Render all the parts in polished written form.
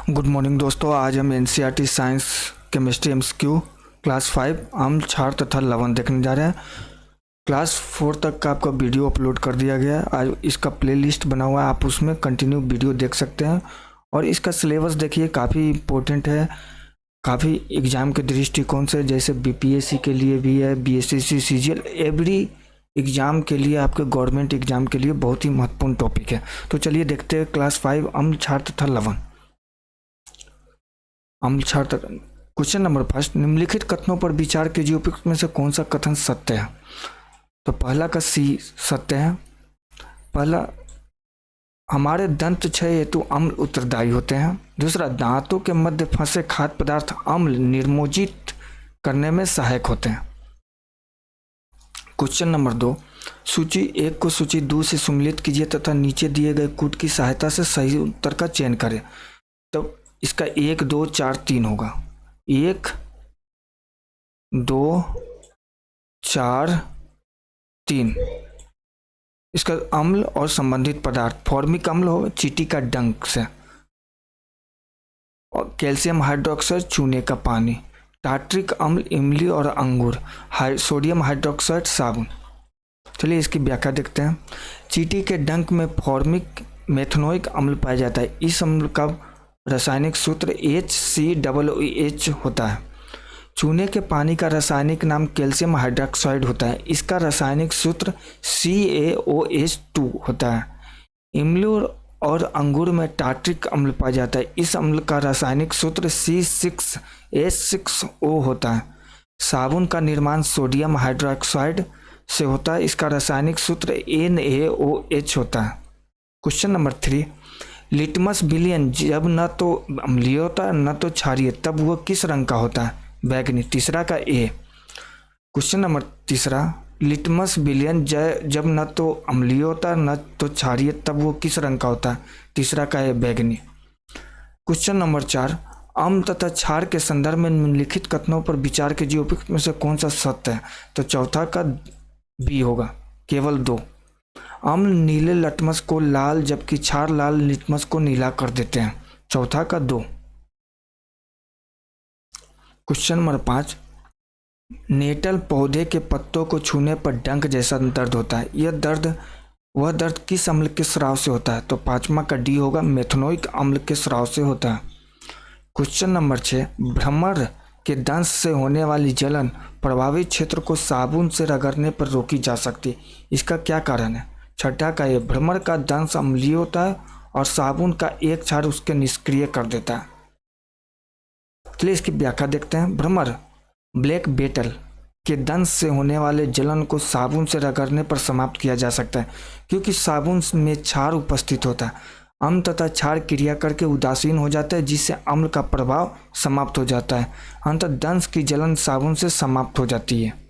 Good morning दोस्तों। आज हम NCERT science chemistry MCQ class 5 अम्ल क्षार तथा लवण देखने जा रहे हैं। क्लास 4 तक का आपका वीडियो अपलोड कर दिया गया है। आज इसका प्लेलिस्ट बना हुआ है, आप उसमें कंटिन्यू वीडियो देख सकते हैं। और इसका सिलेबस देखिए काफ़ी इम्पोर्टेंट है, काफ़ी एग्ज़ाम के दृष्टिकोण से, जैसे बीपीएससी के लिए भी है, बीएसएससी, सीजीएल, एवरी एग्ज़ाम के लिए, आपके गवर्नमेंट एग्ज़ाम के लिए बहुत ही महत्वपूर्ण टॉपिक है। तो चलिए देखते हैं क्लास 5 अम्ल क्षार तथा लवण। अम्ल क्षार तथा क्वेश्चन नंबर 1, निम्नलिखित कथनों पर विचार कीजिए, उपयुक्त में से कौन सा कथन सत्य है। तो पहला का सी सत्य है। पहला, हमारे दंत क्षय हेतु अम्ल उत्तरदायी होते हैं। दूसरा, दांतों के मध्य फंसे खाद्य पदार्थ अम्ल निर्मोजित करने में सहायक होते हैं। क्वेश्चन नंबर 2, सूची 1 को सूची 2 से सम्मिलित कीजिए तथा नीचे दिए गए कूट की सहायता से सही उत्तर का चयन करें। तो इसका 1, 2, 4, 3 होगा। 1, 2, 4, 3। इसका अम्ल और संबंधित पदार्थ, फॉर्मिक अम्ल हो चींटी का डंक से, और कैल्शियम हाइड्रोक्साइड चूने का पानी, टार्ट्रिक अम्ल इमली और अंगूर, सोडियम हाइड्रोक्साइड साबुन। चलिए इसकी व्याख्या देखते हैं। चींटी के डंक में फॉर्मिक मेथनोइक अम्ल पाया जाता है। इस अम्ल का रासायनिक सूत्र HCOOH होता है। चूने के पानी का रासायनिक नाम कैल्शियम हाइड्रोक्साइड होता है। इसका रासायनिक सूत्र CaOH2 होता है। इमली और अंगूर में टार्ट्रिक अम्ल पाया जाता है। इस अम्ल का रासायनिक सूत्र C6H6O होता है। साबुन का निर्माण सोडियम हाइड्रोक्साइड से होता है। इसका रासायनिक सूत्र NaOH होता है। क्वेश्चन नंबर 3, लिटमस विलयन जब न तो अम्लीय होता है न तो क्षारीय, तब वह किस रंग का होता है। बैगनी। तीसरा का ए। क्वेश्चन नंबर 3, लिटमस विलयन जब न तो अम्लीय होता है न तो क्षारीय, तब वो किस रंग का होता है। तीसरा का ए, बैगनी। क्वेश्चन नंबर 4, अम्ल तथा क्षार के संदर्भ में निम्नलिखित कथनों पर विचार कीजिए, उपयुक्त में से कौन सा सत्य है। तो चौथा का बी होगा, केवल 2। अम्ल नीले लिटमस को लाल जबकि क्षार लाल लिटमस को नीला कर देते हैं। चौथा का 2। क्वेश्चन नंबर 5, नेटल पौधे के पत्तों को छूने पर डंक जैसा दर्द होता है। वह दर्द किस अम्ल के स्राव से होता है। तो 5वां का डी होगा, मेथनोइक अम्ल के स्राव से होता है। क्वेश्चन नंबर 6, भ्रमर के दंश से होने वाली जलन प्रभावित क्षेत्र को साबुन से रगड़ने पर रोकी जा सकती है। इसका क्या कारण है। छठा का ये, भ्रमर का दंश अम्लीय होता है और साबुन का एक क्षार उसके निष्क्रिय कर देता है। चलिए इसकी व्याख्या देखते हैं। भ्रमर ब्लैक बेटल के दंश से होने वाले जलन को साबुन से रगड़ने पर समाप्त किया जा सकता है, क्योंकि साबुन में क्षार उपस्थित होता है। अम्ल तथा क्षार क्रिया करके उदासीन हो जाता है, जिससे अम्ल का प्रभाव समाप्त हो जाता है। अंततः दंश की जलन साबुन से समाप्त हो जाती है।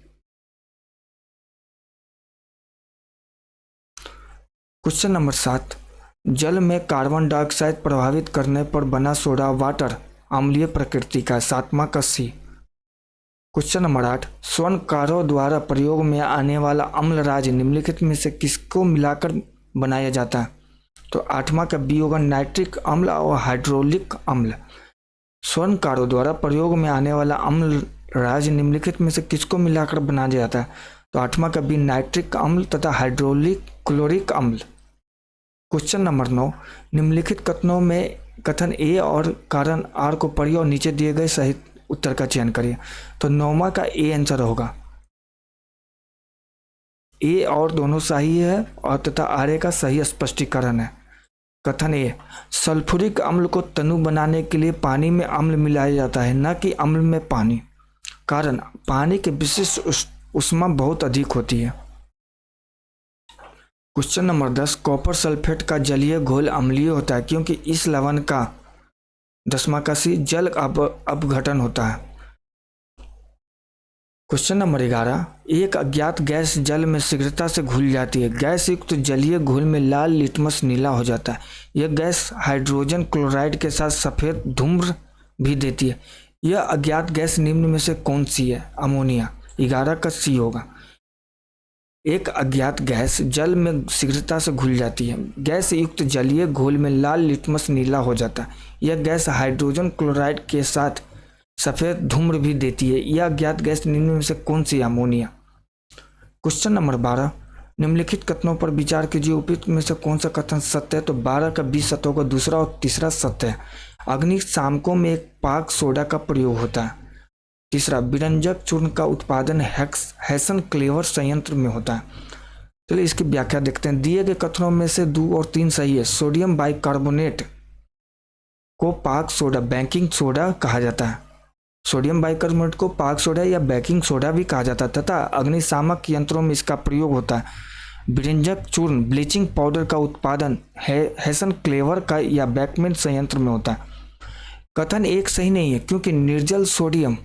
क्वेश्चन नंबर 7, जल में कार्बन डाइऑक्साइड प्रभावित करने पर बना सोडा वाटर अम्लीय प्रकृति का। 7वां का सी। क्वेश्चन नंबर 8, स्वर्णकारों द्वारा प्रयोग में आने वाला अम्ल राज निम्नलिखित में से किसको मिलाकर बनाया जाता है। तो 8वां का बी होगा, नाइट्रिक अम्ल और हाइड्रोलिक अम्ल। स्वर्णकारों द्वारा प्रयोग में आने वाला अम्ल राज निम्नलिखित में से किसको मिलाकर बनाया जाता है। तो 8वां का बी, नाइट्रिक अम्ल तथा हाइड्रोलिक क्लोरिक अम्ल। क्वेश्चन नंबर 9, निम्नलिखित कथनों में कथन ए और कारण आर को पढ़िए और नीचे दिए गए सही उत्तर का चयन करिए। तो 9वां का ए आंसर होगा। ए और दोनों सही है और तथा आर का सही स्पष्टीकरण है। कथन ए, सल्फ्यूरिक अम्ल को तनु बनाने के लिए पानी में अम्ल मिलाया जाता है, न कि अम्ल में पानी। कारण, पानी की विशिष्ट ऊष्मा बहुत अधिक होती है। क्वेश्चन नंबर 10, कॉपर सल्फेट का जलीय घोल अम्लीय होता है क्योंकि इस लवण का 10वां का सी, जल अपघटन होता है। क्वेश्चन नंबर 11, एक अज्ञात गैस जल में शीघ्रता से घुल जाती है। गैस युक्त जलीय घोल में लाल लिटमस नीला हो जाता है। यह गैस हाइड्रोजन क्लोराइड के साथ सफ़ेद धूम्र भी देती है। यह अज्ञात गैस निम्न में से कौन सी है। अमोनिया। 11 का सी होगा। एक अज्ञात गैस जल में शीघ्रता से घुल जाती है। गैस युक्त जलीय घोल में लाल लिटमस नीला हो जाता है। यह गैस हाइड्रोजन क्लोराइड के साथ सफ़ेद धूम्र भी देती है। यह अज्ञात गैस निम्न में से कौन सी? अमोनिया। क्वेश्चन नंबर 12, निम्नलिखित कथनों पर विचार कीजिए, उपयुक्त में से कौन सा कथन सत्य है? तो 12 का 20 सत्यों का दूसरा और तीसरा सत्य है। अग्निशामकों में एक पाक सोडा का प्रयोग होता है। तीसरा, विरंजक चूर्ण का उत्पादन हैसन क्लेवर संयंत्र में होता है। चलिए इसकी व्याख्या देखते हैं। दिए गए कथनों में से 2 और 3 सही है। सोडियम बाइकार्बोनेट को पाक सोडा, बेकिंग सोडा कहा जाता है। सोडियम बाइकार्बोनेट को पाक सोडा या बेकिंग सोडा भी कहा जाता है तथा अग्निशामक यंत्रों में इसका प्रयोग होता है। विरंजक चूर्ण, ब्लीचिंग पाउडर का उत्पादन हैसन क्लेवर का या बेकमेन संयंत्र में होता है। कथन एक सही नहीं है क्योंकि निर्जल सोडियम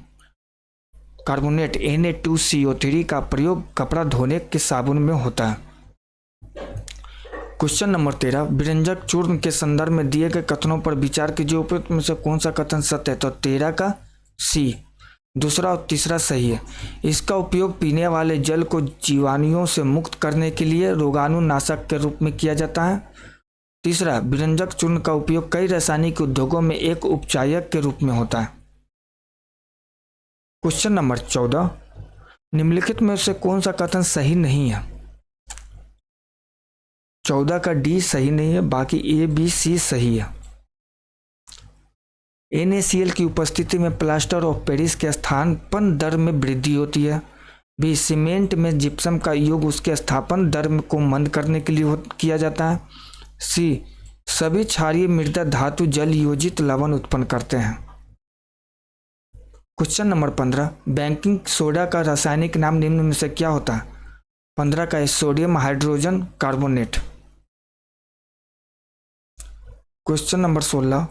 कार्बोनेट Na2CO3 का प्रयोग कपड़ा धोने के साबुन में होता है। क्वेश्चन नंबर 13, विरंजक चूर्ण के संदर्भ में दिए गए कथनों पर विचार कीजिए, उपयुक्त में से कौन सा कथन सत्य है? तो 13 का सी, दूसरा और तीसरा सही है। इसका उपयोग पीने वाले जल को जीवाणुओं से मुक्त करने के लिए रोगाणुनाशक के रूप में किया जाता है। तीसरा, विरंजक चूर्ण का उपयोग कई रासायनिक उद्योगों में एक उपचायक के रूप में होता है। क्वेश्चन नंबर 14, निम्नलिखित में से कौन सा कथन सही नहीं है? 14 का डी सही नहीं है, बाकी ए बी सी सही है। NaCl की उपस्थिति में प्लास्टर ऑफ पेरिस के स्थापन दर में वृद्धि होती है। बी, सीमेंट में जिप्सम का योग उसके स्थापन दर को मंद करने के लिए किया जाता है। सी, सभी क्षारीय मृदा धातु जल योजित लवण उत्पन्न करते हैं। क्वेश्चन नंबर 15, बेकिंग सोडा का रासायनिक नाम निम्न में से क्या होता है? 15 का sodium hydrogen carbonate. Question number 16,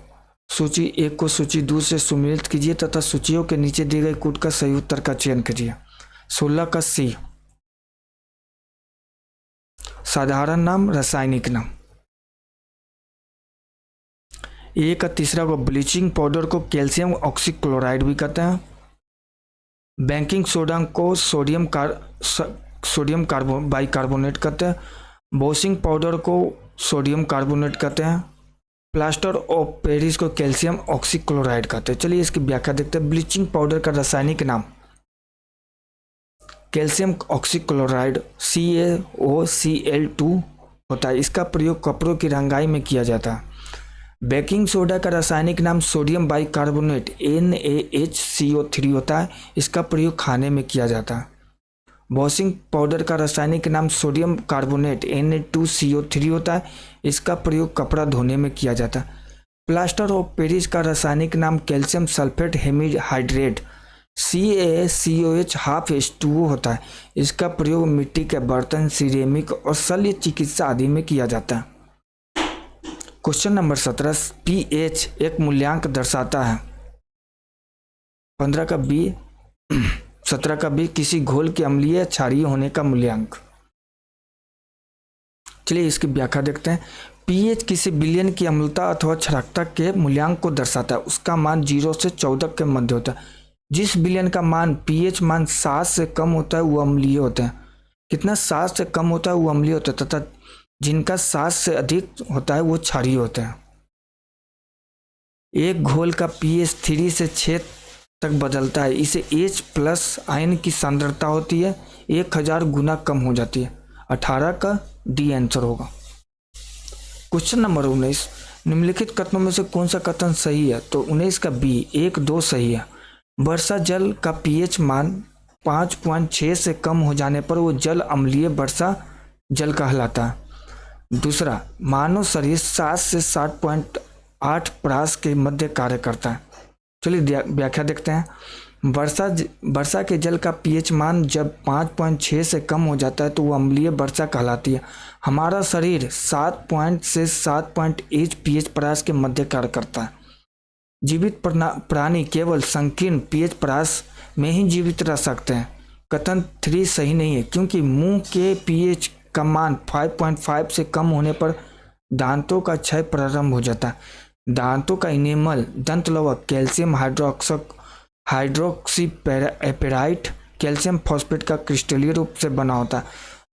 सूची 1 को सूची 2 से सुमेलित कीजिए तथा सूचियों के नीचे दिए गए कूट का सही उत्तर का चयन कीजिए। 16 का सी, साधारण नाम रासायनिक नाम। ए का तीसरा को ब्लीचिंग पाउडर को कैल्शियम ऑक्सीक्लोराइड भी कहते हैं। बेकिंग सोडा को सोडियम बाइकार्बोनेट कहते हैं। वॉशिंग पाउडर को सोडियम कार्बोनेट कहते हैं। प्लास्टर ऑफ पेरिस को कैल्शियम ऑक्सीक्लोराइड कहते हैं। चलिए इसकी व्याख्या देखते हैं। ब्लीचिंग पाउडर का रासायनिक नाम कैल्शियम ऑक्सीक्लोराइड CaOCl2 होता है। इसका प्रयोग कपड़ों की रंगाई में किया जाता है। बेकिंग सोडा का रासायनिक नाम सोडियम बाइकार्बोनेट NaHCO3 होता है। इसका प्रयोग खाने में किया जाता है। वॉशिंग पाउडर का रासायनिक नाम सोडियम कार्बोनेट Na2CO3 होता है। इसका प्रयोग कपड़ा धोने में किया जाता है। प्लास्टर ऑफ पेरिस का रासायनिक नाम कैल्शियम सल्फेट हेमीहाइड्रेट CaCOH2O होता है। इसका प्रयोग मिट्टी के बर्तन, सिरेमिक और शल्य चिकित्सा आदि में किया जाता है। क्वेश्चन नंबर 17, pH एक मूल्यांक दर्शाता है। 15 का बी 17 का बी, किसी घोल के अम्लीय या क्षारीय होने का मूल्यांक। चलिए इसकी व्याख्या देखते हैं। pH किसी विलयन की अम्लता अथवा क्षारकता के मूल्यांक को दर्शाता है। उसका मान 0 से 14 के मध्य होता है। जिस विलयन का मान pH मान 7 से कम होता है वो अम्लीय होता है। कितना? 7 से कम होता है वो अम्लीय होता है तथा जिनका 7 से अधिक होता है वो क्षारीय होता है। एक घोल का pH 3 से 6 तक बदलता है। इसे H+ आयन की सांद्रता होती है 1000 गुना कम हो जाती है। 18 का डी आंसर होगा। क्वेश्चन नंबर 19, निम्नलिखित कथनों में से कौन सा कथन सही है? तो 19 का बी 1, 2 सही है। वर्षा जल का pH मान 5.6 से कम हो जाने पर वो जल अम्लीय वर्षा जल कहलाता है। दूसरा, मानव शरीर 7 से 7.8 परास के मध्य कार्य करता है। चलिए व्याख्या देखते हैं। वर्षा के जल का pH मान जब 5.6 से कम हो जाता है तो वो अम्लीय वर्षा कहलाती है। हमारा शरीर 7 से 7.1 pH परास के मध्य कार्य करता है। जीवित प्राणी केवल संकीर्ण pH परास में ही जीवित रह सकते हैं। कथन 3 सही नहीं है क्योंकि मुंह के pH का मान 5.5 से कम होने पर दांतों का क्षय प्रारंभ हो जाता है। दांतों का इनेमल दंत लवक कैल्शियम हाइड्रोक्सीपेराइट कैल्शियम फॉस्फेट का क्रिस्टलीय रूप से बना होता है।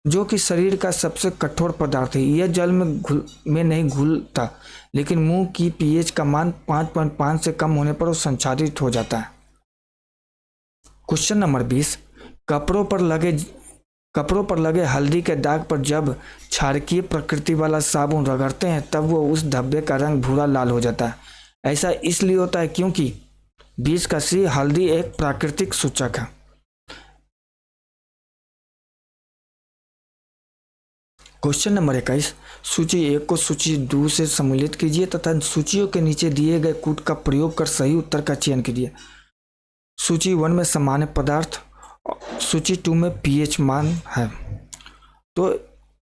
जो कि शरीर का सबसे कठोर पदार्थ है। यह जल में नहीं घुलता, लेकिन मुंह की पीएच का मान 5.5 से कम होने पर वो संचारित हो जाता है। क्वेश्चन नंबर 20, कपड़ों पर लगे हल्दी के दाग पर जब क्षारकीय प्रकृति वाला साबुन रगड़ते हैं तब वो उस धब्बे का रंग भूरा लाल हो जाता है। ऐसा इसलिए होता है क्योंकि 20 का सी, हल्दी एक प्राकृतिक सूचक है। क्वेश्चन नंबर 21, सूची 1 को सूची 2 से सम्मिलित कीजिए तथा सूचियों के नीचे दिए गए कूट का प्रयोग कर सही उत्तर का चयन कीजिए। सूची 1 में सामान्य पदार्थ, सूची 2 में पीएच मान है। तो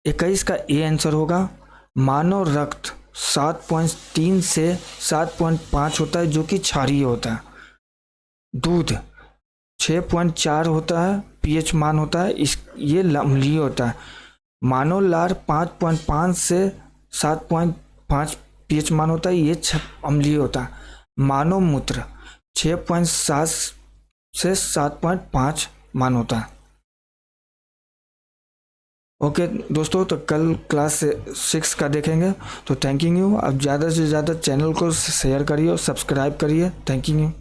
21 का ए आंसर होगा। मानव रक्त 7.3 से 7.5 होता है जो कि क्षारीय होता है। दूध 6.4 होता है, पीएच मान होता है, ये अम्लीय होता है। मानव लार 5.5 से 7.5 पीएच मान होता है, ये अम्लीय होता है। मानव मूत्र 6.7 से 7.5 मान होता है। ओके दोस्तों, तो कल क्लास 6 का देखेंगे। तो थैंक यू। अब ज़्यादा से ज़्यादा चैनल को शेयर करिए और सब्सक्राइब करिए। Thank you.